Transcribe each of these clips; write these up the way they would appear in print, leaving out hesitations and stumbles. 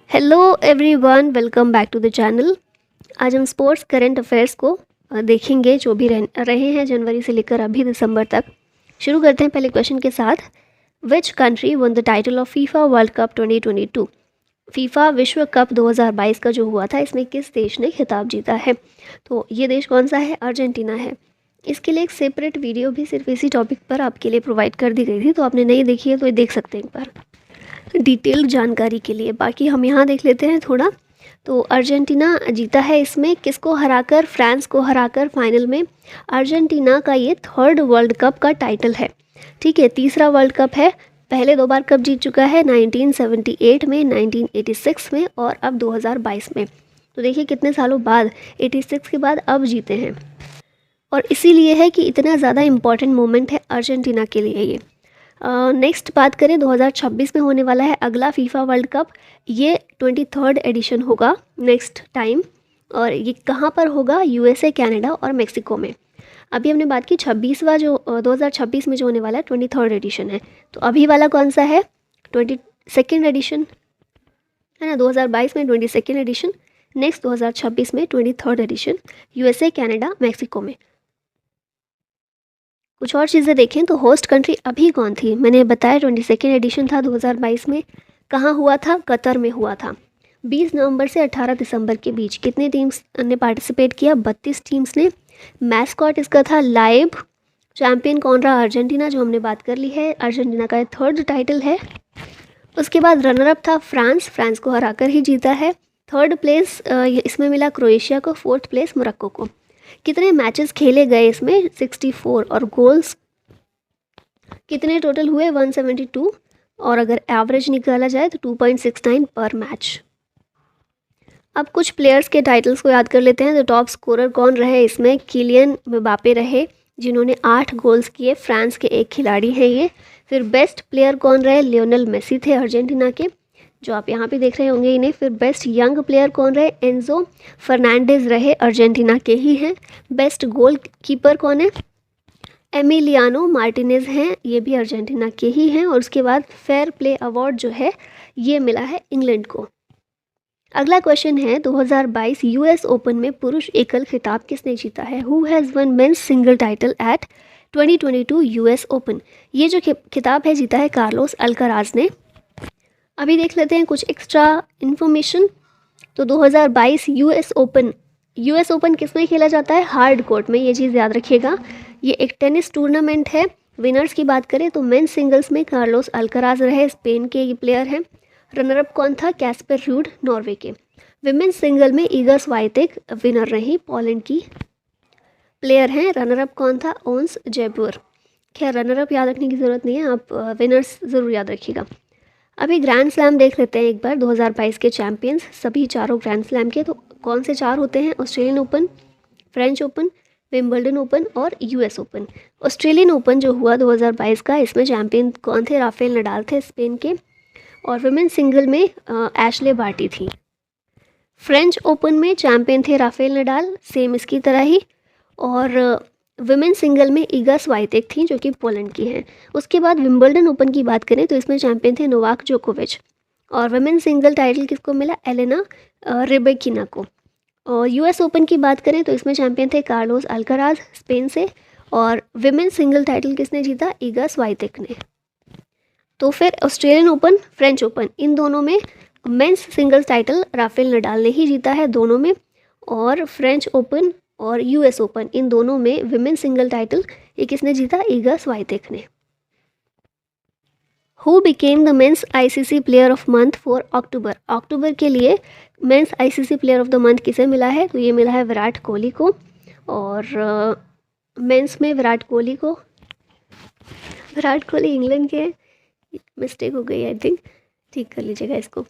Hello everyone, welcome back to the channel. आज हम sports current affairs को देखेंगे जो भी रहे हैं जनवरी से लेकर अभी दिसंबर तक। शुरू करते हैं पहले क्वेश्चन के साथ। विच country won the title of FIFA world cup 2022? FIFA विश्व कप 2022 का जो हुआ था, इसमें किस देश ने खिताब जीता है? तो ये देश कौन सा है? अर्जेंटीना है। इसके लिए एक सेपरेट वीडियो भी सिर्फ इसी टॉपिक पर आपके लिए प्रोवाइड कर दी गई थी, तो आपने नहीं देखी है तो ये देख सकते हैं एक बार डिटेल जानकारी के लिए। बाकी हम यहाँ देख लेते हैं थोड़ा। तो अर्जेंटीना जीता है इसमें, किसको हराकर? फ्रांस को हराकर फाइनल में। अर्जेंटीना का ये थर्ड वर्ल्ड कप का टाइटल है, ठीक है, तीसरा वर्ल्ड कप है। पहले 2 बार कप जीत चुका है, 1978 में, 1986 में और अब 2022 में। तो देखिए कितने सालों बाद, 86 के बाद अब जीते हैं। और इसीलिए है कि इतना ज़्यादा इम्पॉर्टेंट मोमेंट है अर्जेंटीना के लिए ये। नेक्स्ट बात करें, 2026 में होने वाला है अगला फीफा वर्ल्ड कप। ये 23rd एडिशन होगा नेक्स्ट टाइम। और ये कहाँ पर होगा? यूएसए, कनाडा और मेक्सिको में। अभी हमने बात की 26वां, जो 2026 में जो होने वाला है 23rd एडिशन है। तो अभी वाला कौन सा है? 22nd एडिशन है ना। 2022 में 22nd एडिशन, नेक्स्ट 2026 में 23rd addition, USA, Canada, Mexico में। कुछ और चीज़ें देखें तो होस्ट कंट्री अभी कौन थी? मैंने बताया 22nd एडिशन था 2022 में। कहाँ हुआ था? कतर में हुआ था। 20 नवंबर से 18 दिसंबर के बीच कितनी टीम्स ने पार्टिसिपेट किया? 32 टीम्स ने। मैस्कॉट इसका था लाइव। चैंपियन कौन रहा? अर्जेंटीना, जो हमने बात कर ली है। अर्जेंटीना का थर्ड टाइटल है। उसके बाद रनर अप था फ्रांस, फ्रांस को हराकर ही जीता है। थर्ड प्लेस इसमें मिला क्रोएशिया को, फोर्थ प्लेस मोरक्को को। कितने मैचेस खेले गए इसमें? 64। और गोल्स कितने टोटल हुए? 172। और अगर एवरेज निकाला जाए तो 2.69 पर मैच। अब कुछ प्लेयर्स के टाइटल्स को याद कर लेते हैं। तो टॉप स्कोरर कौन रहे इसमें? किलियन म्बाप्पे रहे, जिन्होंने 8 गोल्स किए। फ्रांस के एक खिलाड़ी हैं ये। फिर बेस्ट प्लेयर कौन रहे? लियोनेल मेसी थे अर्जेंटीना के, जो आप यहाँ पे देख रहे होंगे इन्हें। फिर बेस्ट यंग प्लेयर कौन रहे? एंजो फर्नांडिस रहे, अर्जेंटीना के ही हैं। बेस्ट गोल कीपर कौन है? एमिलियानो मार्टिनेज हैं, ये भी अर्जेंटीना के ही हैं। और उसके बाद फेयर प्ले अवार्ड जो है ये मिला है इंग्लैंड को। अगला क्वेश्चन है, 2022 यूएस ओपन में पुरुष एकल खिताब किसने जीता है? Who has one men's single title eight 2022 US open? ये जो खिताब है जीता है कार्लोस अल्कराज ने। अभी देख लेते हैं कुछ एक्स्ट्रा इन्फॉर्मेशन। तो 2022 यूएस ओपन किस में खेला जाता है? हार्ड कोर्ट में, ये चीज़ याद रखिएगा। ये एक टेनिस टूर्नामेंट है। विनर्स की बात करें तो मेंस सिंगल्स में कार्लोस अल्कराज रहे, स्पेन के ये प्लेयर हैं। रनर अप कौन था? कैस्पर रूड, नॉर्वे के। विमेंस सिंगल में ईगा स्वाइतेक विनर रही, पोलैंड की प्लेयर हैं। रनर अप कौन था? ओन्स जेबुर। खैर रनर अप याद रखने की ज़रूरत नहीं है, आप विनर्स ज़रूर याद रखिएगा। अभी ग्रैंड स्लैम देख लेते हैं एक बार। 2022 के चैंपियंस सभी चारों ग्रैंड स्लैम के, तो कौन से 4 होते हैं? Australian open, French open, Wimbledon open और यूएस ओपन। ऑस्ट्रेलियन ओपन जो हुआ 2022 का, इसमें चैंपियन कौन थे? राफेल नडाल थे, स्पेन के। और वुमेन सिंगल में एशले बार्टी थी। फ्रेंच ओपन में चैंपियन थे राफेल नडाल, सेम इसकी तरह ही। और वुमेन सिंगल में ईगा स्वाइतेक थी, जो कि पोलैंड की हैं। उसके बाद विंबलडन ओपन की बात करें तो इसमें चैंपियन थे नोवाक जोकोविच। और वुमेन सिंगल टाइटल किसको मिला? एलेना रिबेकिना को। और यूएस ओपन की बात करें तो इसमें चैंपियन थे कार्लोस अल्कराज, स्पेन से। और विमेन सिंगल टाइटल किसने जीता? ईगा स्वाइतेक ने। तो फिर ऑस्ट्रेलियन ओपन, फ्रेंच ओपन, इन दोनों में men's singles title Rafael Nadal ने ही जीता है दोनों में। और फ्रेंच ओपन और यूएस ओपन, इन दोनों में विमेन सिंगल टाइटल ये किसने जीता? ईगा स्वाइतेक ने। Who became the men's ICC player of month for October? अक्टूबर के लिए men's ICC player of the month किसे मिला है? तो ये मिला है विराट कोहली को। और मेंस में विराट कोहली इंग्लैंड के, मिस्टेक हो गई आई थिंक, ठीक कर लीजिएगा इसको।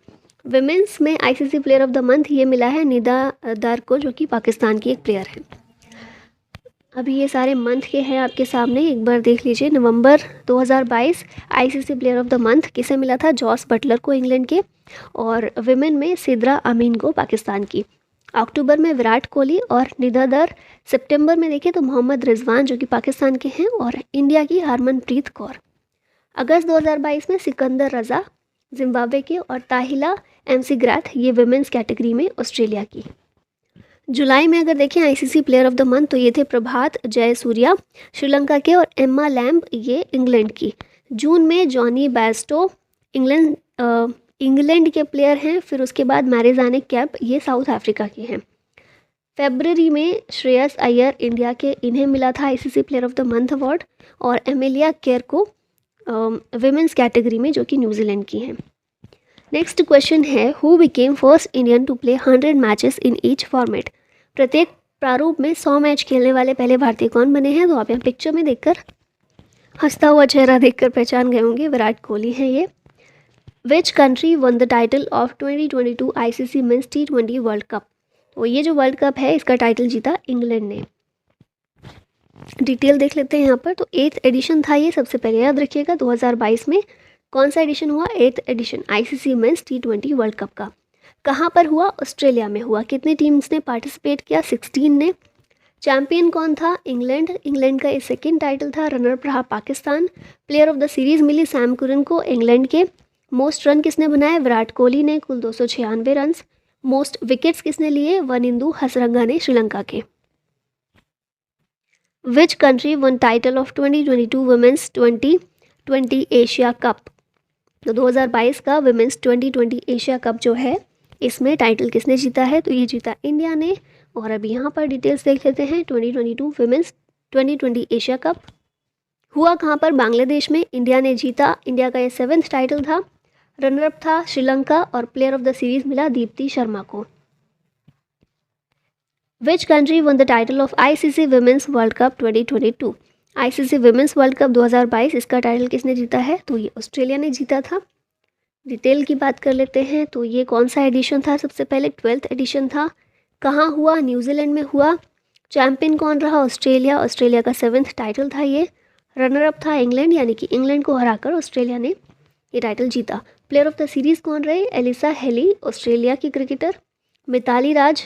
विमेंस में ICC player of the month ये मिला है निदा दर को, जो कि पाकिस्तान की एक प्लेयर है। अभी ये सारे मंथ के हैं आपके सामने, एक बार देख लीजिए। नवंबर 2022 ICC player of the month किसे मिला था? जॉस बटलर को, इंग्लैंड के। और विमेन में सिद्रा अमीन को, पाकिस्तान की। अक्टूबर में विराट कोहली और निदा दर। सितंबर में देखें तो मोहम्मद रिजवान, जो कि पाकिस्तान के हैं। और इंडिया की हरमनप्रीत कौर। अगस्त 2022 में सिकंदर रज़ा, जिम्बाब्वे के। और ताहिला एमसी ग्रैथ, ये विमेंस कैटेगरी में ऑस्ट्रेलिया की। जुलाई में अगर देखें ICC player of the month तो ये थे प्रभात जयसूर्या श्रीलंका के और एम्मा लैम्ब ये इंग्लैंड की। जून में जॉनी बैस्टो इंग्लैंड के प्लेयर हैं। फिर उसके बाद मैरिजाने कैप, ये साउथ अफ्रीका के हैं। फरवरी में श्रेयस अय्यर इंडिया के, इन्हें मिला था ICC player of the month award. और एमिलिया केयर को विमेंस कैटेगरी में, जो कि न्यूजीलैंड की हैं। नेक्स्ट क्वेश्चन है, who became first Indian to play 100 matches in each format. प्रत्येक प्रारूप में 100 मैच खेलने वाले पहले भारतीय कौन बने हैं? तो आप यहाँ पिक्चर में देखकर, हंसता हुआ चेहरा देखकर पहचान गए होंगे, विराट कोहली हैं ये। विच country won the title of 2022 ICC men's T20 world cup. तो ये जो वर्ल्ड कप है इसका टाइटल जीता इंग्लैंड ने। डिटेल देख लेते हैं यहाँ पर। तो 8th एडिशन था ये, सबसे पहले याद रखिएगा 2022 में कौन सा एडिशन हुआ? 8th edition ICC men's T20 world cup का। कहाँ पर हुआ? ऑस्ट्रेलिया में हुआ। कितनी टीम्स ने पार्टिसिपेट किया? 16 ने। चैंपियन कौन था? इंग्लैंड। इंग्लैंड का ये सेकेंड टाइटल था। रनर रहा Pakistan. Player of the series मिली सैम कुरन को, इंग्लैंड के। मोस्ट रन किसने बनाए? विराट कोहली ने, कुल 296 रन। मोस्ट विकेट्स किसने लिए? वनिंदु हसरंगा ने, श्रीलंका के। Which country won title of 2022 women's 2020 Asia cup. तो 2022 का वुमेन्स 2020 एशिया कप जो है, इसमें टाइटल किसने जीता है? तो ये जीता इंडिया ने। और अभी यहाँ पर डिटेल्स देख लेते हैं। 2022 वुमेन्स 2020 एशिया कप हुआ कहाँ पर? बांग्लादेश में। इंडिया ने जीता। इंडिया का ये 7th टाइटल था। रनरअप था श्रीलंका और प्लेयर ऑफ द सीरीज मिला दीप्ति शर्मा को। Which country won the title of ICC women's world cup 2022। ICC women's world cup 2022, इसका टाइटल किसने जीता है? तो ये ऑस्ट्रेलिया ने जीता था। डिटेल की बात कर लेते हैं। तो ये कौन सा एडिशन था? सबसे पहले 12th एडिशन था। कहाँ हुआ? न्यूजीलैंड में हुआ। चैंपियन कौन रहा? ऑस्ट्रेलिया। ऑस्ट्रेलिया का 7th टाइटल था ये। रनरअप था इंग्लैंड, यानी कि इंग्लैंड को हराकर ऑस्ट्रेलिया ने ये टाइटल जीता। प्लेयर ऑफ द सीरीज़ कौन रहे? एलिसा हेली, ऑस्ट्रेलिया की क्रिकेटर। मिताली राज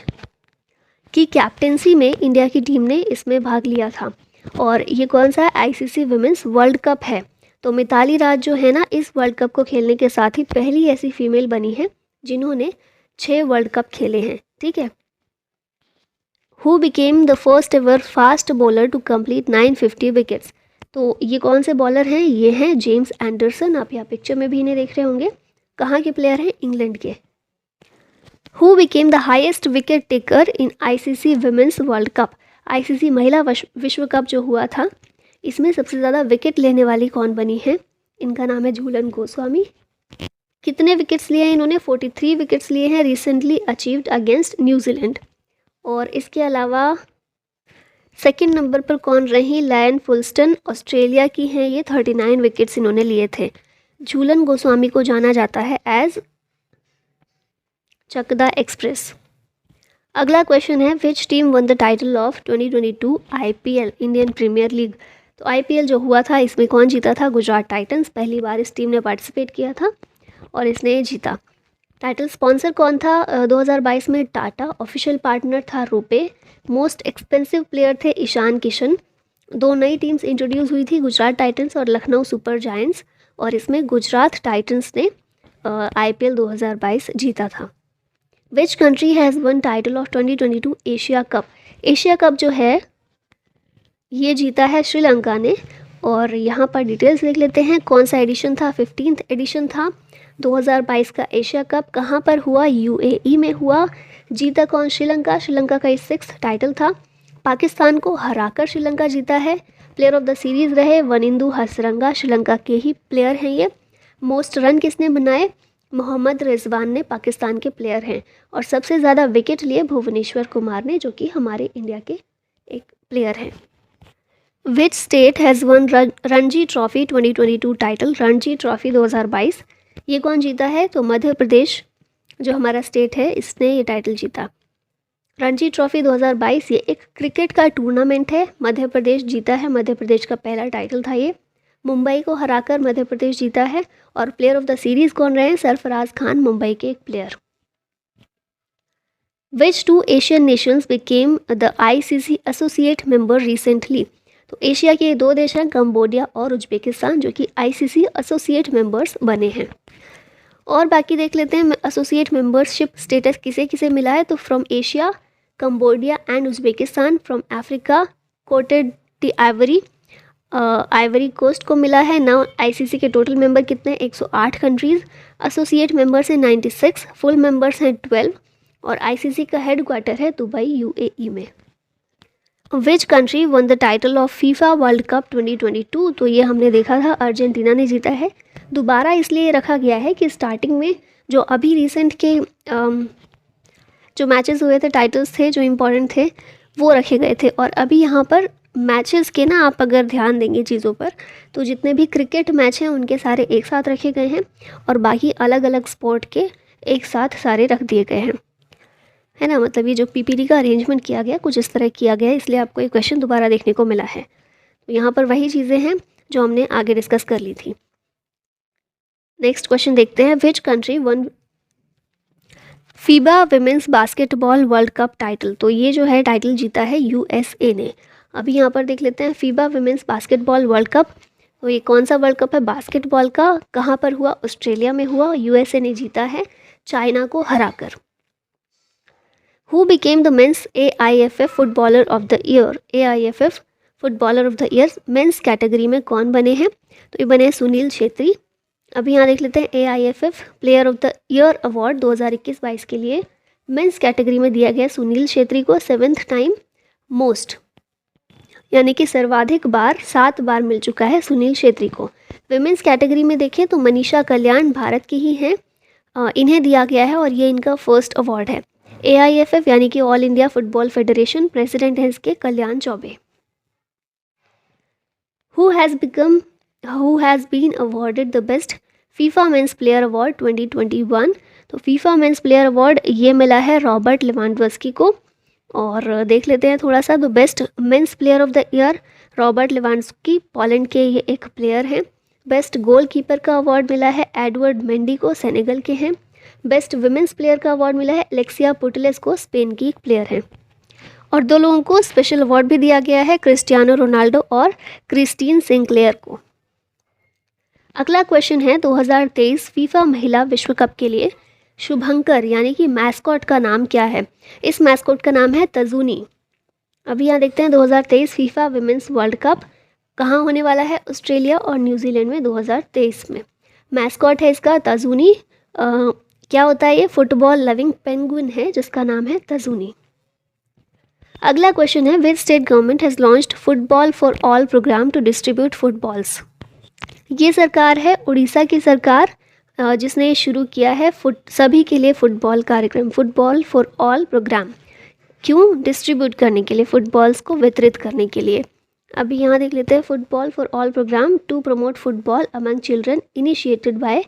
की कैप्टेंसी में इंडिया की टीम ने इसमें भाग लिया था। और ये कौन सा है? आईसीसी वुमेन्स वर्ल्ड कप है। तो मिताली राज जो है ना, इस वर्ल्ड कप को खेलने के साथ ही पहली ऐसी फीमेल बनी है जिन्होंने 6 वर्ल्ड कप खेले हैं। ठीक है। Who became the first ever fast bowler to complete 950 wickets. तो ये कौन से बॉलर हैं? ये हैं जेम्स एंडरसन। आप यहाँ पिक्चर में भी इन्हें देख रहे होंगे। कहाँ के प्लेयर हैं? इंग्लैंड के। Who became the highest wicket taker in ICC women's world cup. ICC महिला विश्व कप जो हुआ था, इसमें सबसे ज़्यादा विकेट लेने वाली कौन बनी है? इनका नाम है झूलन गोस्वामी। कितने विकेट्स लिए हैं इन्होंने? 43 विकेट्स लिए हैं। Recently achieved against New Zealand. और इसके अलावा सेकंड नंबर पर कौन रही? लायन फुलस्टन, ऑस्ट्रेलिया की हैं ये। 39 विकेट्स इन्होंने लिए थे। झूलन गोस्वामी को जाना जाता है एज चकदा एक्सप्रेस। अगला क्वेश्चन है, which team won the title of 2022 IPL Indian premier league. तो आईपीएल जो हुआ था इसमें कौन जीता था? गुजरात टाइटंस। पहली बार इस टीम ने पार्टिसिपेट किया था और इसने जीता। टाइटल स्पॉन्सर कौन था 2022 में? टाटा। ऑफिशियल पार्टनर था रुपे। मोस्ट एक्सपेंसिव प्लेयर थे ईशान किशन। 2 नई टीम्स इंट्रोड्यूस हुई थी, गुजरात टाइटंस और लखनऊ सुपर जायंट्स। और इसमें गुजरात टाइटंस ने आईपीएल 2022 जीता था। विच country has one title of 2022 Asia cup. Asia cup जो है ये जीता है श्रीलंका ने। और यहाँ पर डिटेल्स देख लेते हैं। कौन सा एडिशन था? 15th एडिशन था 2022 का एशिया कप। कहाँ पर हुआ? यूएई में हुआ। जीता कौन? श्रीलंका। श्रीलंका का ये 6th टाइटल था। पाकिस्तान को हराकर श्रीलंका जीता है। प्लेयर ऑफ द सीरीज़ रहे वनिंदु हसरंगा, श्रीलंका के ही प्लेयर हैं ये। मोस्ट रन किसने बनाए? मोहम्मद रिजवान ने, पाकिस्तान के प्लेयर हैं। और सबसे ज़्यादा विकेट लिए भुवनेश्वर कुमार ने, जो कि हमारे इंडिया के एक प्लेयर हैं। Which state has one Ranji trophy 2022 title. Ranji trophy 2022 ये कौन जीता है? तो मध्य प्रदेश जो हमारा स्टेट है इसने ये टाइटल जीता। रणजी ट्रॉफी 2022 ये एक क्रिकेट का टूर्नामेंट है। मध्य प्रदेश जीता है। मध्य प्रदेश का पहला टाइटल था ये। मुंबई को हराकर मध्य प्रदेश जीता है। और प्लेयर ऑफ द सीरीज़ कौन रहे हैं? सरफराज खान, मुंबई के एक player. Which 2 Asian Nations became the ICC associate member recently. तो एशिया के 2 देश हैं, कंबोडिया और उज्बेकिस्तान, जो कि आईसीसी एसोसिएट मेंबर्स बने हैं। और बाकी देख लेते हैं एसोसिएट मेंबरशिप स्टेटस किसे किसे मिला है। तो from Asia Cambodia and Uzbekistan, from Africa Cote d Ivoire, Ivory Coast को मिला है। नाउ आईसीसी के टोटल मेंबर कितने, 108 कंट्रीज़, एसोसिएट मेंबर्स हैं 96, फुल मेंबर्स हैं 12 और आईसीसी का हेड क्वार्टर है दुबई यूएई में। विच country won the title of FIFA world cup 2022, तो ये हमने देखा था अर्जेंटीना ने जीता है। दोबारा इसलिए रखा गया है कि स्टार्टिंग में जो अभी रिसेंट के जो मैचेस हुए थे, टाइटल्स थे जो इम्पोर्टेंट थे वो रखे गए थे, और अभी यहाँ पर मैचेस के ना आप अगर ध्यान देंगे चीज़ों पर, तो जितने भी क्रिकेट मैच हैं उनके सारे एक साथ रखे गए हैं और बाकी अलग अलग स्पोर्ट के एक साथ सारे रख दिए गए हैं, है ना। मतलब ये जो पीपीटी का अरेंजमेंट किया गया कुछ इस तरह किया गया है, इसलिए आपको ये क्वेश्चन दोबारा देखने को मिला है। तो यहाँ पर वही चीज़ें हैं जो हमने आगे डिस्कस कर ली थी। नेक्स्ट क्वेश्चन देखते हैं, which country one FIBA women's basketball world cup title, तो ये जो है टाइटल जीता है यूएसए ने। अभी यहाँ पर देख लेते हैं FIBA women's basketball world cup, तो ये कौन सा वर्ल्ड कप है बास्केटबॉल का, कहाँ पर हुआ, ऑस्ट्रेलिया में हुआ, यूएसए ने जीता है चाइना को हराकर। Who became the men's AIFF footballer of the year, AIFF footballer of the year men's category में कौन बने हैं, तो ये बने सुनील छेत्री। अभी यहाँ देख लेते हैं AIFF player of the year award 2021-22 के लिए मेंस कैटेगरी में दिया गया सुनील छेत्री को 7th टाइम मोस्ट, यानी कि सर्वाधिक बार 7 बार मिल चुका है सुनील छेत्री को। विमेंस कैटेगरी में देखें तो मनीषा कल्याण भारत की ही हैं, इन्हें दिया गया है और ये इनका फर्स्ट अवार्ड है। AIFF यानी कि All India Football Federation, president है इसके Kalyan Chaubey. Who has been awarded the best FIFA men's player award 2021, तो फीफा मेंस प्लेयर अवार्ड ये मिला है रॉबर्ट लेवांडोव्स्की को। और देख लेते हैं थोड़ा सा, the best men's player of the year Robert Lewandowski, Poland के ये एक प्लेयर हैं। बेस्ट गोलकीपर का अवार्ड मिला है एडवर्ड मेंडी को, सेनेगल के हैं। बेस्ट विमेंस प्लेयर का अवार्ड मिला है एलेक्सिया पुटलेस को, स्पेन की एक प्लेयर है। और 2 लोगों को स्पेशल अवार्ड भी दिया गया है, क्रिस्टियानो रोनाल्डो और क्रिस्टीन सिंक्लेयर को। अगला क्वेश्चन है 2023 फीफा महिला विश्व कप के लिए शुभंकर यानी कि मैस्कॉट का नाम क्या है। इस मैस्कॉट का नाम है तजूनी। अभी यहाँ देखते हैं 2023 फीफा विमेंस वर्ल्ड कप कहाँ होने वाला है, ऑस्ट्रेलिया और न्यूजीलैंड में 2023 में। मैस्कॉट है इसका तजूनी। क्या होता है ये, फुटबॉल लविंग पेंगुइन है जिसका नाम है तजूनी। अगला क्वेश्चन है, which state government has launched football for all program to distribute footballs. ये सरकार है उड़ीसा की सरकार, जिसने शुरू किया है सभी के लिए फुटबॉल कार्यक्रम, फुटबॉल फॉर ऑल प्रोग्राम। क्यों, डिस्ट्रीब्यूट करने के लिए, फुटबॉल्स को वितरित करने के लिए। अभी यहाँ देख लेते हैं, football for all program to promote football among children initiated by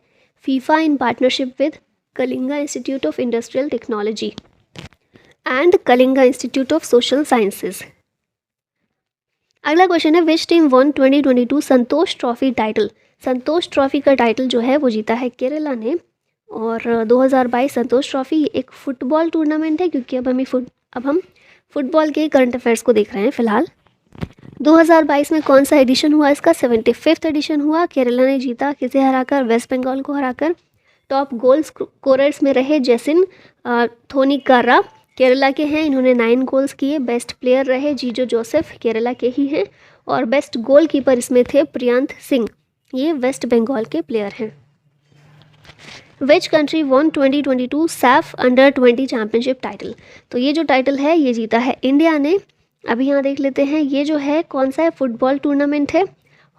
FIFA in partnership with Kalinga institute of industrial technology and Kalinga institute of social sciences. अगला क्वेश्चन है, which team won 2022 Santosh trophy title. Santosh trophy का title जो है वो जीता है केरला ने। और 2022 संतोष ट्रॉफी एक फुटबॉल टूर्नामेंट है, क्योंकि अब हम फुटबॉल के करंट अफेयर्स को देख रहे हैं फिलहाल। 2022 में कौन सा एडिशन हुआ इसका, 75th एडिशन हुआ। केरला ने जीता, किसे हराकर, वेस्ट बंगाल को हराकर। टॉप गोल स्कोरर्स में रहे जैसिन थोनिकारा, केरला के हैं, इन्होंने 9 गोल्स किए। बेस्ट प्लेयर रहे जीजो जोसेफ, केरला के ही हैं। और बेस्ट गोलकीपर इसमें थे प्रियांत सिंह, ये वेस्ट बंगाल के प्लेयर हैं। Which country won 2022 Saif under 20 championship title, तो ये जो टाइटल है ये जीता है इंडिया ने। अभी यहाँ देख लेते हैं, ये जो है कौन सा है, फुटबॉल टूर्नामेंट है।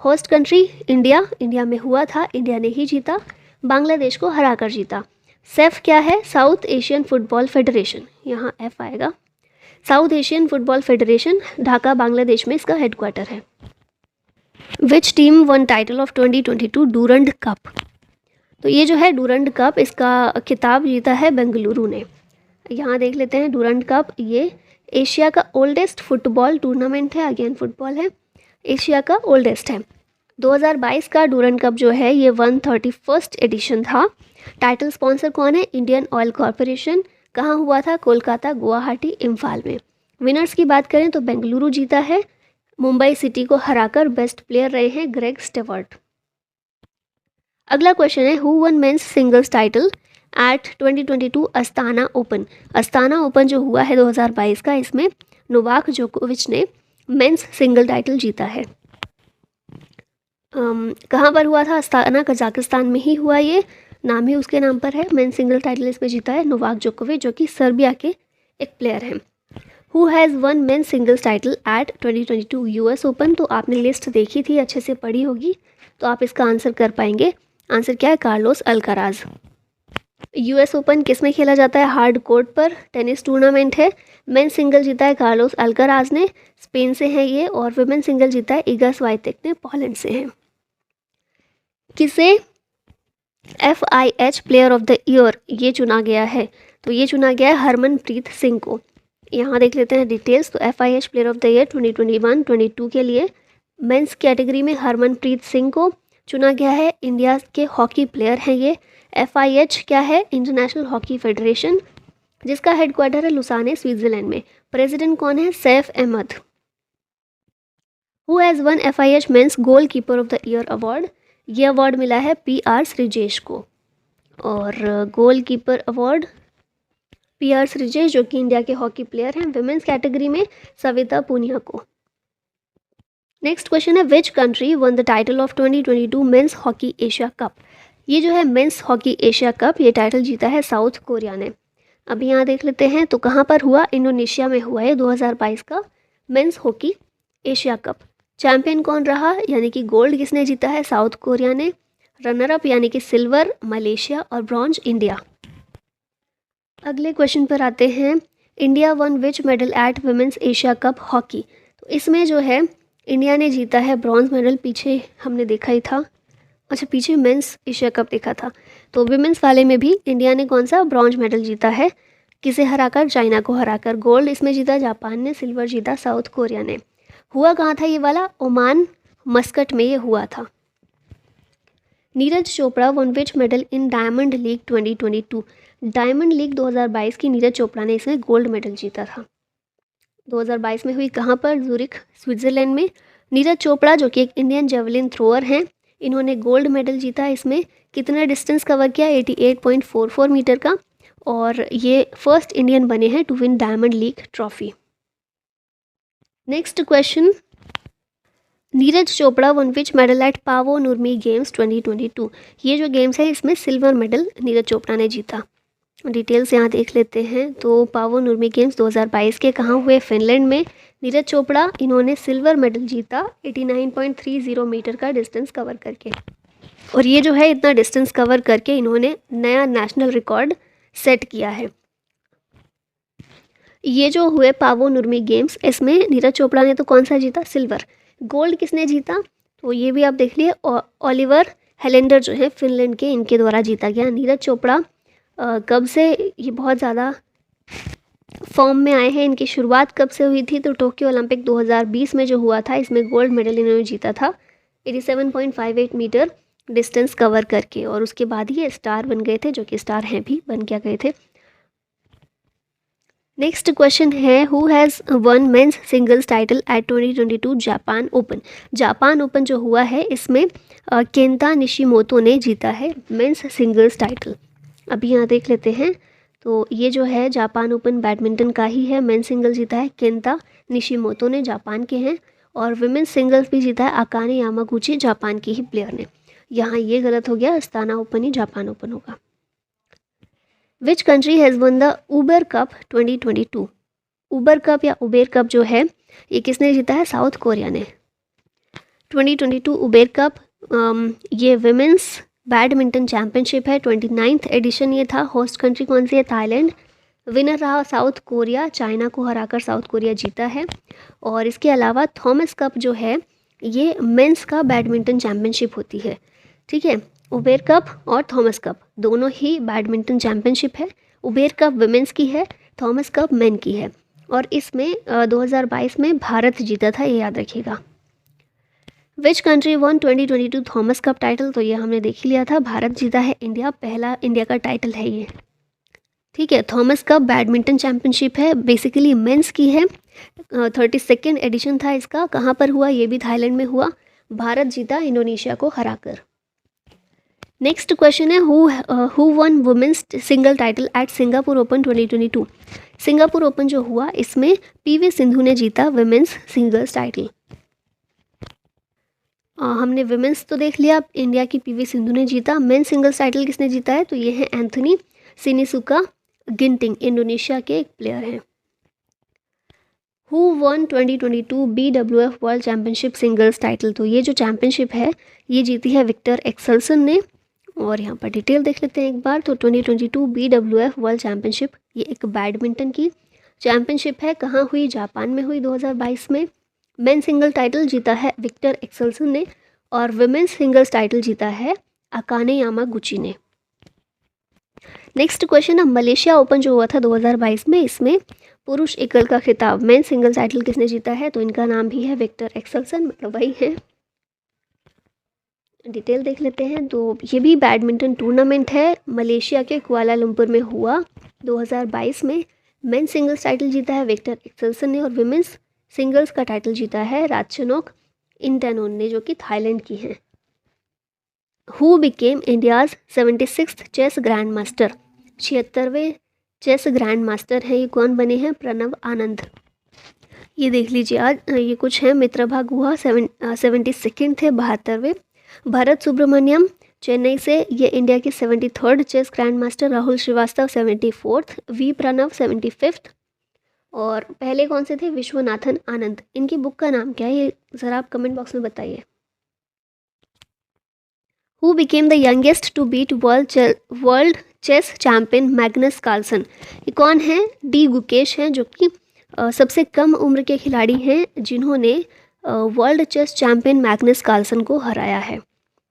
होस्ट कंट्री इंडिया में हुआ था, इंडिया ने ही जीता, बांग्लादेश को हराकर जीता। सेफ क्या है, साउथ एशियन फुटबॉल फेडरेशन, यहाँ एफ आएगा। South Asian football federation, Dhaka Bangladesh में इसका हेडक्वार्टर है। Which team one title of 2022 Durand cup, तो ये जो है डूरंड कप, इसका खिताब जीता है बेंगलुरु ने। यहाँ देख लेते हैं डूरंड कप, ये एशिया का ओल्डेस्ट फुटबॉल टूर्नामेंट है, अगेन फुटबॉल है, एशिया का ओल्डेस्ट है। 2022 का डूरंड कप जो है ये 131st एडिशन था। टाइटल स्पॉन्सर कौन है, इंडियन ऑयल कॉरपोरेशन। कहाँ हुआ था, कोलकाता, गुवाहाटी, इम्फाल में। विनर्स की बात करें तो बेंगलुरु जीता है, मुंबई सिटी को हराकर। बेस्ट प्लेयर रहे हैं ग्रेग स्टेवर्ट। अगला क्वेश्चन है, who one men's singles title at 2022 Astana open. Astana open जो हुआ है 2022 का, इसमें नोवाक जोकोविच ने मेंस सिंगल टाइटल जीता है। कहाँ पर हुआ था? अस्ताना कजाकिस्तान में ही हुआ, ये नाम ही उसके नाम पर है। मेंस सिंगल टाइटल इसमें जीता है नोवाक जोकोविच, जो कि सर्बिया के एक प्लेयर हैं। Who has one men's singles title at 2022 US open. तो आपने लिस्ट देखी थी, अच्छे से पढ़ी होगी, तो आप इसका आंसर कर पाएंगे। आंसर क्या है? Carlos Alcaraz. यूएस ओपन किस में खेला जाता है? हार्ड कोर्ट पर, टेनिस टूर्नामेंट है। मेन सिंगल जीता है कार्लोस अल्काराज ने, स्पेन से है ये, और वुमेन सिंगल जीता है इगा स्वाइतेक ने, पोलैंड से है। किसे FIH player of the year ये चुना गया है? तो ये चुना गया है हरमनप्रीत सिंह को। यहाँ देख लेते हैं डिटेल्स। तो FIH player of the year 2021-22 के लिए मेंस कैटेगरी में हरमनप्रीत सिंह को चुना गया है। इंडिया के हॉकी प्लेयर हैं ये। FIH क्या है? इंटरनेशनल हॉकी फेडरेशन, जिसका हेडक्वार्टर है लुसाने, स्विट्जरलैंड में। प्रेसिडेंट कौन है? Seif Ahmed. Who has won FIH men's goalkeeper of the year award. ये अवार्ड मिला है PR श्रीजेश को। और goalkeeper award PR Sreejesh, जो कि इंडिया के हॉकी प्लेयर हैं। विमेंस कैटेगरी में सविता पूनिया को। नेक्स्ट क्वेश्चन है, which country won the title of 2022 men's hockey Asia cup. ये जो है मेंस हॉकी एशिया कप, ये टाइटल जीता है साउथ कोरिया ने। अभी यहाँ देख लेते हैं, तो कहाँ पर हुआ? इंडोनेशिया में हुआ है 2022 का men's hockey Asia cup. Champion कौन रहा? यानी कि गोल्ड किसने जीता है? साउथ कोरिया ने। रनर अप यानी कि सिल्वर मलेशिया, और ब्रॉन्ज इंडिया। अगले क्वेश्चन पर आते हैं, India won which medal at women's Asia cup hockey. तो इसमें जो है इंडिया ने जीता है ब्रॉन्ज मेडल। पीछे हमने देखा ही था, अच्छा पीछे मेंस एशिया कप देखा था, तो विमेंस वाले में भी इंडिया ने कौन सा? ब्रॉन्ज मेडल जीता है। किसे हराकर? चाइना को हराकर। गोल्ड इसमें जीता जापान ने, सिल्वर जीता साउथ कोरिया ने। हुआ कहाँ था ये वाला? ओमान मस्कट में ये हुआ था। Neeraj Chopra won which medal in diamond league 2022। Diamond league 2022 की नीरज चोपड़ा ने इसमें गोल्ड मेडल जीता था। 2022 में हुई कहाँ पर? ज़ूरिख, स्विट्ज़रलैंड में। नीरज चोपड़ा जो कि एक इंडियन जेवलिन थ्रोअर हैं, इन्होंने गोल्ड मेडल जीता। इसमें कितना डिस्टेंस कवर किया? 88.44 मीटर का, और ये फर्स्ट इंडियन बने हैं to win diamond league trophy. Next question, Neeraj Chopra won which medal at Paavo Nurmi games 2022। ये जो गेम्स है इसमें सिल्वर मेडल नीरज चोपड़ा ने जीता। डिटेल्स यहाँ देख लेते हैं। तो पावो नुर्मी गेम्स 2022 के कहाँ हुए? फिनलैंड में। नीरज चोपड़ा इन्होंने सिल्वर मेडल जीता 89.30 मीटर का डिस्टेंस कवर करके, और ये जो है इतना डिस्टेंस कवर करके इन्होंने नया नेशनल रिकॉर्ड सेट किया है। ये जो हुए पावो नुर्मी गेम्स, इसमें नीरज चोपड़ा ने तो कौन सा जीता? सिल्वर। गोल्ड किसने जीता? तो ये भी आप देख लिए, ओलिवर हेलेंडर जो है फिनलैंड के, इनके द्वारा जीता गया। नीरज चोपड़ा कब से ये बहुत ज़्यादा फॉर्म में आए हैं, इनकी शुरुआत कब से हुई थी? तो टोक्यो ओलंपिक 2020 में जो हुआ था, इसमें गोल्ड मेडल इन्होंने जीता था 87.58 मीटर डिस्टेंस कवर करके, और उसके बाद ही ये स्टार बन गए थे, जो कि स्टार हैं भी, बन क्या गए थे। नेक्स्ट क्वेश्चन है, who has one men's singles title at 2022 Japan open. Japan open जो हुआ है इसमें केंता निशिमोतो ने जीता है मेंस सिंगल्स टाइटल। अभी यहाँ देख लेते हैं। तो ये जो है जापान ओपन बैडमिंटन का ही है। मेंस सिंगल जीता है केंता निशिमोतो ने, जापान के हैं, और विमेंस सिंगल्स भी जीता है अकाने यामागुची, जापान की ही प्लेयर ने। यहाँ ये गलत हो गया, अस्ताना ओपन ही जापान ओपन होगा। विच country has one the Uber cup 2022। Uber cup या उबेर कप जो है ये किसने जीता है? साउथ कोरिया ने। 2022 उबेर कप ये विमेंस बैडमिंटन चैम्पियनशिप है, 29th एडिशन ये था। होस्ट कंट्री कौन सी है? थाईलैंड। विनर रहा साउथ कोरिया, चाइना को हराकर साउथ कोरिया जीता है। और इसके अलावा थॉमस कप जो है ये मेंस का बैडमिंटन चैम्पियनशिप होती है, ठीक है। उबेर कप और थॉमस कप दोनों ही बैडमिंटन चैम्पियनशिप है। उबेर कप विमेंस की है, थॉमस कप मेन की है, और इसमें 2022 में भारत जीता था, ये याद रखिएगा। विच country one 2022 Thomas cup title? तो ये हमने देख ही लिया था, भारत जीता है, इंडिया पहला इंडिया का टाइटल है ये, ठीक है। थॉमस कप बैडमिंटन चैम्पियनशिप है, बेसिकली मेंस की है। 32nd एडिशन था इसका। कहाँ पर हुआ? ये भी थाईलैंड में हुआ। भारत जीता इंडोनेशिया को हराकर। नेक्स्ट क्वेश्चन है who won women's single title at Singapore open 2022। Singapore open जो हुआ इसमें पीवी सिंधु ने जीता वुमेन्स सिंगल्स टाइटल। हमने वुमेन्स तो देख लिया, इंडिया की पीवी सिंधु ने जीता। मेन सिंगल्स टाइटल किसने जीता है, तो ये है एंथनी सिनिसुका गिंटिंग, इंडोनेशिया के एक प्लेयर हैं। Who one 2022 BWF world championship singles title, तो ये जो चैम्पियनशिप है ये जीती है विक्टर एक्सेल्सन ने। और यहाँ पर डिटेल देख लेते हैं एक बार। तो 2022 BWF वर्ल्ड चैम्पियनशिप ये एक बैडमिंटन की चैम्पियनशिप है। कहाँ हुई, जापान में हुई 2022 में। मेन सिंगल टाइटल जीता है विक्टर एक्सेल्सन ने और वुमेन्स सिंगल्स टाइटल जीता है अकाने यामागुची ने। नेक्स्ट क्वेश्चन है मलेशिया ओपन जो हुआ था 2022 में, इसमें पुरुष एकल का खिताब मेन सिंगल टाइटल किसने जीता है, तो इनका नाम भी है विक्टर एक्सेल्सन, मतलब वही है। डिटेल देख लेते हैं। तो ये भी बैडमिंटन टूर्नामेंट है, मलेशिया के कुआलालंपुर में हुआ 2022 में। मेन सिंगल्स टाइटल जीता है विक्टर एक्सेल्सन ने और वुमेन्स सिंगल्स का टाइटल जीता है राचनोक इंटेनोन ने, जो कि थाईलैंड की हैं। Who became India's 76th chess grand master, 76वें चेस ग्रैंड मास्टर है, ये कौन बने हैं, प्रणव आनंद। ये देख लीजिए आज ये कुछ है। मित्रभा गुहा 72nd थे, 72वें। भरत सुब्रमण्यम चेन्नई से, ये इंडिया के 73rd chess grand master. Rahul Srivastava 74th, V Pranav 75th। और पहले कौन से थे, विश्वनाथन आनंद। इनकी बुक का नाम क्या है, ये ज़रा आप कमेंट बॉक्स में बताइए। Who became the youngest to beat world chess champion Magnus Carlsen, ये कौन है, डी गुकेश हैं, जो कि सबसे कम उम्र के खिलाड़ी हैं जिन्होंने world chess champion Magnus Carlsen को हराया है।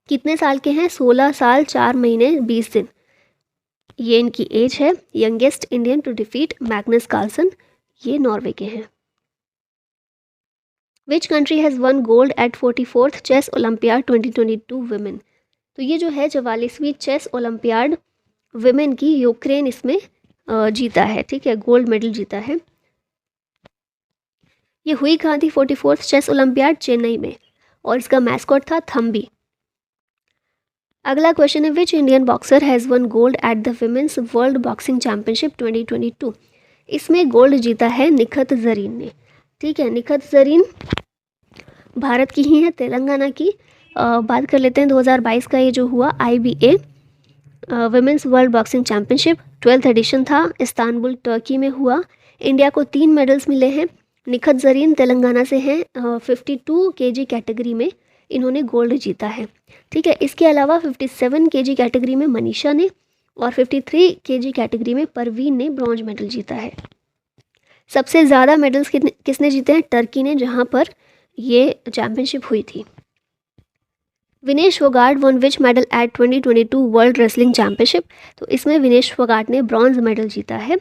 कितने साल के हैं, 16 साल 4 महीने 20 दिन, ये इनकी एज है। Youngest Indian to defeat Magnus Carlsen, ये नॉर्वे के हैं। Which country has won gold at 44th chess Olympiad 2022 women, तो ये जो है 44वीं चेस ओलंपियाड वुमेन की, यूक्रेन इसमें जीता है, ठीक है, गोल्ड मेडल जीता है। ये हुई कहाँ थी, 44th चेस ओलंपियाड चेन्नई में, और इसका मैस्कॉट था थम्बी। अगला क्वेश्चन है which Indian boxer has won gold at the women's world boxing championship 2022, इसमें गोल्ड जीता है निखत जरीन ने, ठीक है। निखत जरीन भारत की ही है, तेलंगाना की। बात कर लेते हैं 2022 का ये जो हुआ IBA women's world boxing championship 12th edition था, इस्तांबुल टर्की में हुआ। इंडिया को 3 मेडल्स मिले हैं। निखत जरीन तेलंगाना से हैं, 52 kg कैटेगरी में इन्होंने गोल्ड जीता है, ठीक है। इसके अलावा 57 kg कैटेगरी में मनीषा ने और 53 kg कैटेगरी में परवीन ने ब्रॉन्ज मेडल जीता है। सबसे ज़्यादा मेडल्स किसने जीते हैं, टर्की ने, जहाँ पर ये चैम्पियनशिप हुई थी। Vinesh Phogat one which medal eight 2022 world wrestling championship, तो इसमें विनेश फोगाट ने ब्रॉन्ज मेडल जीता है।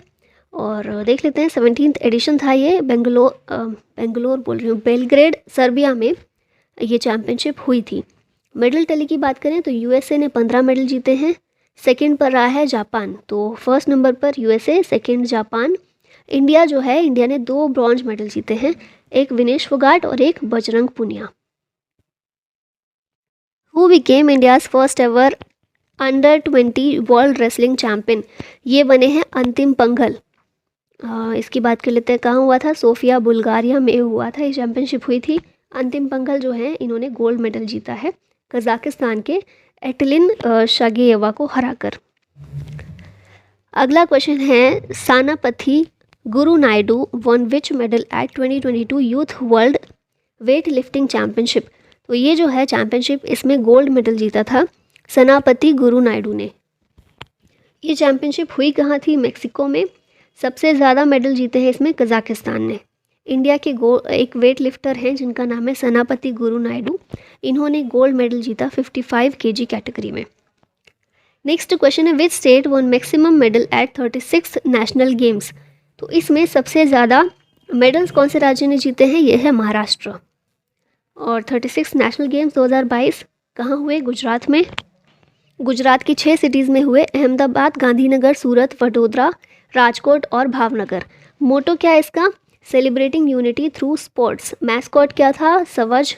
और देख लेते हैं 17th एडिशन था ये, बेंगलोर बोल रही हूँ, बेलग्रेड सर्बिया में ये चैम्पियनशिप हुई थी। मेडल टैली की बात करें तो USA ने 15 मेडल जीते हैं, सेकंड पर रहा है जापान, तो फर्स्ट नंबर पर USA, सेकंड जापान। इंडिया जो है, इंडिया ने 2 ब्रॉन्ज मेडल जीते हैं, एक विनेश फोगाट और एक Bajrang Punia. Who became India's first ever under 20 world wrestling champion, ये बने हैं अंतिम पंघल। इसकी बात कर लेते हैं, कहाँ हुआ था, सोफिया बुल्गारिया में हुआ था, ये चैम्पियनशिप हुई थी। अंतिम पंघल जो है इन्होंने गोल्ड मेडल जीता है कजाकिस्तान के एटलिन शागेयेवा को हराकर। अगला क्वेश्चन है सानापथी गुरु Naidu one which medal eight 2022 youth world weight lifting championship, तो ये जो है चैम्पियनशिप, इसमें गोल्ड मेडल जीता था सनापति गुरु नायडू ने। ये चैम्पियनशिप हुई कहाँ थी, मेक्सिको में। सबसे ज़्यादा मेडल जीते हैं इसमें कजाकिस्तान ने। इंडिया के एक वेट लिफ्टर हैं जिनका नाम है सनापति गुरु नायडू, इन्होंने गोल्ड मेडल जीता 55 kg कैटेगरी में। नेक्स्ट क्वेश्चन है which state one maximum medal at 36 national games, तो इसमें सबसे ज़्यादा मेडल्स कौन से राज्य ने जीते हैं, ये है महाराष्ट्र। और 36 नेशनल गेम्स 2022 कहाँ हुए, गुजरात में। गुजरात की 6 सिटीज़ में हुए, अहमदाबाद, गांधीनगर, सूरत, वडोदरा, राजकोट और भावनगर। मोटो क्या है इसका, celebrating unity through sports. Mascot क्या था, सवज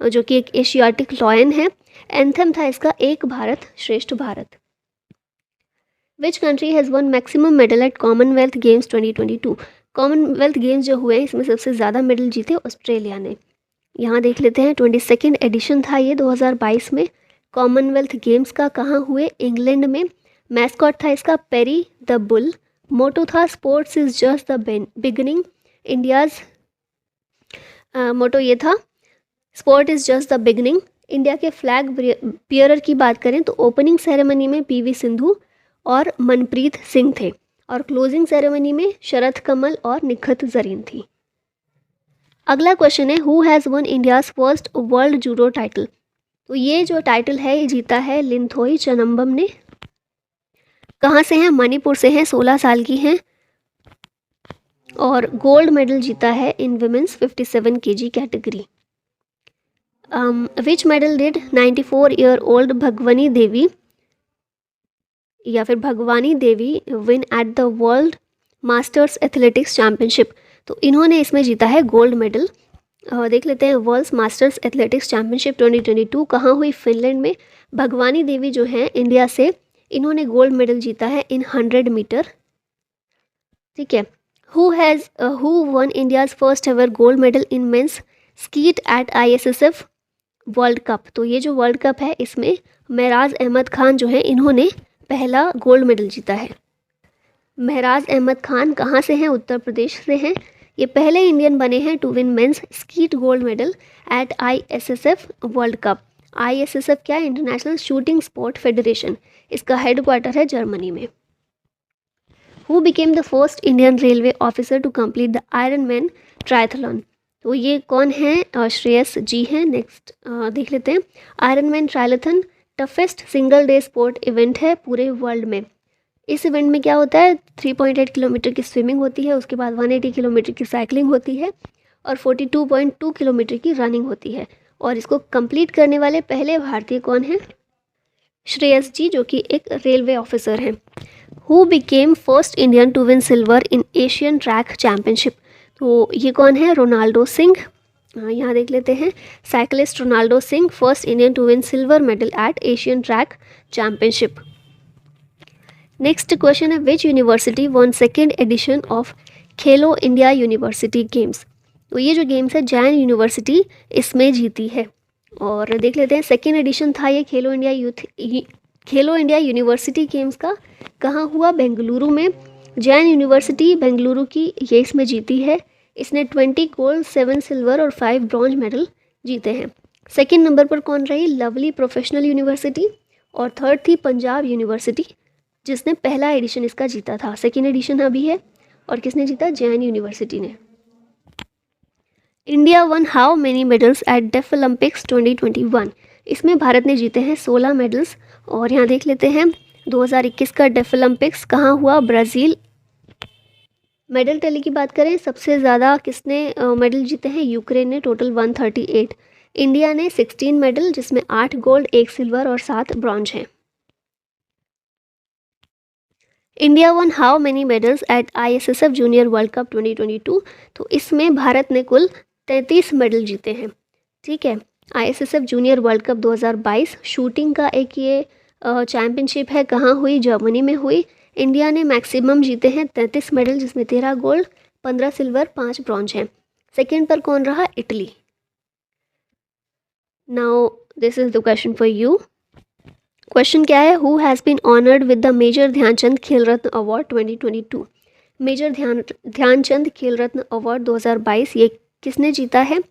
जो कि एक एशियाटिक लॉयन है। एंथम था इसका एक भारत श्रेष्ठ भारत। विच country has one maximum medal at Commonwealth games 2022? Commonwealth games जो हुए इसमें सबसे ज़्यादा मेडल जीते ऑस्ट्रेलिया ने। यहाँ देख लेते हैं 22nd एडिशन था ये 2022 में। कॉमनवेल्थ गेम्स का कहाँ हुए? इंग्लैंड में। मैस्कॉट था इसका पेरी द बुल। मोटो था sports is just the beginning. India's motto ये था sport is just the beginning. India के फ्लैग बियरर की बात करें तो ओपनिंग सेरेमनी में पीवी सिंधु और मनप्रीत सिंह थे और क्लोजिंग सेरेमनी में शरथ कमल और निखत जरीन थी। अगला क्वेश्चन है who has one India's first world judo title? तो ये जो टाइटल है ये जीता है लिंथोई चनम्बम ने। कहाँ से हैं? मणिपुर से हैं, 16 साल की हैं और गोल्ड मेडल जीता है in women's 57 kg category. Which medal did 94-year-old Bhagwani Devi या फिर Bhagwani Devi win at the world masters athletics championship? तो इन्होंने इसमें जीता है गोल्ड मेडल। देख लेते हैं वर्ल्ड मास्टर्स एथलेटिक्स चैम्पियनशिप 2022 कहाँ हुई? फिनलैंड में। भगवानी देवी जो हैं इंडिया से, इन्होंने गोल्ड मेडल जीता है इन 100 मीटर। ठीक है। Who won India's first ever gold medal in men's skeet at ISSF world cup? तो ये जो वर्ल्ड कप है इसमें महराज अहमद खान जो है इन्होंने पहला गोल्ड मेडल जीता है। महराज अहमद खान कहाँ से हैं? उत्तर प्रदेश से हैं। ये पहले इंडियन बने हैं to win men's skeet gold medal at ISSF world cup. ISSF क्या है? International shooting sport federation. इसका हेडक्वार्टर है जर्मनी में। Who became the first Indian railway officer to complete the Ironman triathlon? तो ये कौन है? श्रेयस जी हैं। नेक्स्ट देख लेते हैं। Ironman triathlon toughest single day sport event है पूरे वर्ल्ड में। इस इवेंट में क्या होता है? 3.8 किलोमीटर की स्विमिंग होती है, उसके बाद 180 किलोमीटर की साइकिलिंग होती है और 42.2 किलोमीटर की रनिंग होती है। और इसको कंप्लीट करने वाले पहले भारतीय कौन हैं? श्रेयस जी, जो कि एक रेलवे ऑफिसर हैं। Who became first Indian to win silver in Asian track championship? तो ये कौन है? रोनाल्डो सिंह। यहाँ देख लेते हैं। Cyclist Ronaldo Singh first Indian to win silver medal at Asian track championship. Next question है which university won second edition of Khelo India university games? तो ये जो गेम्स है जैन यूनिवर्सिटी इसमें जीती है। और देख लेते हैं सेकेंड एडिशन था ये खेलो इंडिया यूनिवर्सिटी गेम्स का। कहाँ हुआ? बेंगलुरु में। जैन यूनिवर्सिटी बेंगलुरु की ये इसमें जीती है। इसने 20 गोल्ड 7 सिल्वर और 5 ब्रॉन्ज मेडल जीते हैं। सेकंड नंबर पर कौन रही? Lovely professional university. और थर्ड थी पंजाब यूनिवर्सिटी जिसने पहला एडिशन इसका जीता था। सेकंड एडिशन अभी है। और किसने जीता? जैन यूनिवर्सिटी ने। India won how many medals at deaf Olympics 2021? इसमें भारत ने जीते हैं 16 मेडल्स। और यहाँ देख लेते हैं 2021 का डेफ ओलंपिक्स कहाँ हुआ? ब्राज़ील। मेडल टैली की बात करें सबसे ज़्यादा किसने मेडल जीते हैं? यूक्रेन ने, टोटल 138। इंडिया ने 16 मेडल जिसमें 8 गोल्ड 1 सिल्वर और 7 ब्रॉन्ज हैं। India won how many medals eight ISSF junior world cup 2022? तो इसमें भारत ने कुल 33 मेडल जीते हैं। ठीक है। ISSF junior world cup 2022 shooting का एक ये चैम्पियनशिप है। कहाँ हुई? जर्मनी में हुई। इंडिया ने मैक्सिमम जीते हैं 33 मेडल जिसमें 13 गोल्ड 15 सिल्वर 5 ब्रॉन्ज हैं। सेकेंड पर कौन रहा? Italy. Now this is the question for you. Question क्या है? Who has been honoured with the major Dhyan Chand Khel Ratna award 2022? Major Dhyan Chand Khel Ratna award 2022 ये किसने जीता है?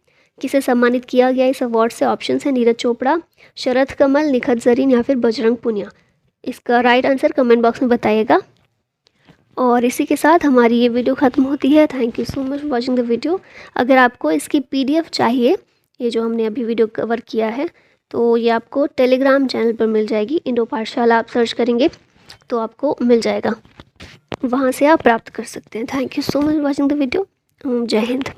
किसे सम्मानित किया गया इस अवार्ड से? ऑप्शन है नीरज चोपड़ा, शरथ कमल, निखत जरीन या फिर बजरंग पुनिया। इसका राइट आंसर कमेंट बॉक्स में बताइएगा। और इसी के साथ हमारी ये वीडियो ख़त्म होती है। Thank you so much for watching the video. अगर आपको इसकी PDF चाहिए, ये जो हमने अभी वीडियो कवर किया है, तो ये आपको टेलीग्राम चैनल पर मिल जाएगी। इंडो पाठशाला आप सर्च करेंगे तो आपको मिल जाएगा, वहाँ से आप प्राप्त कर सकते हैं। Thank you so much for watching the video. जय हिंद।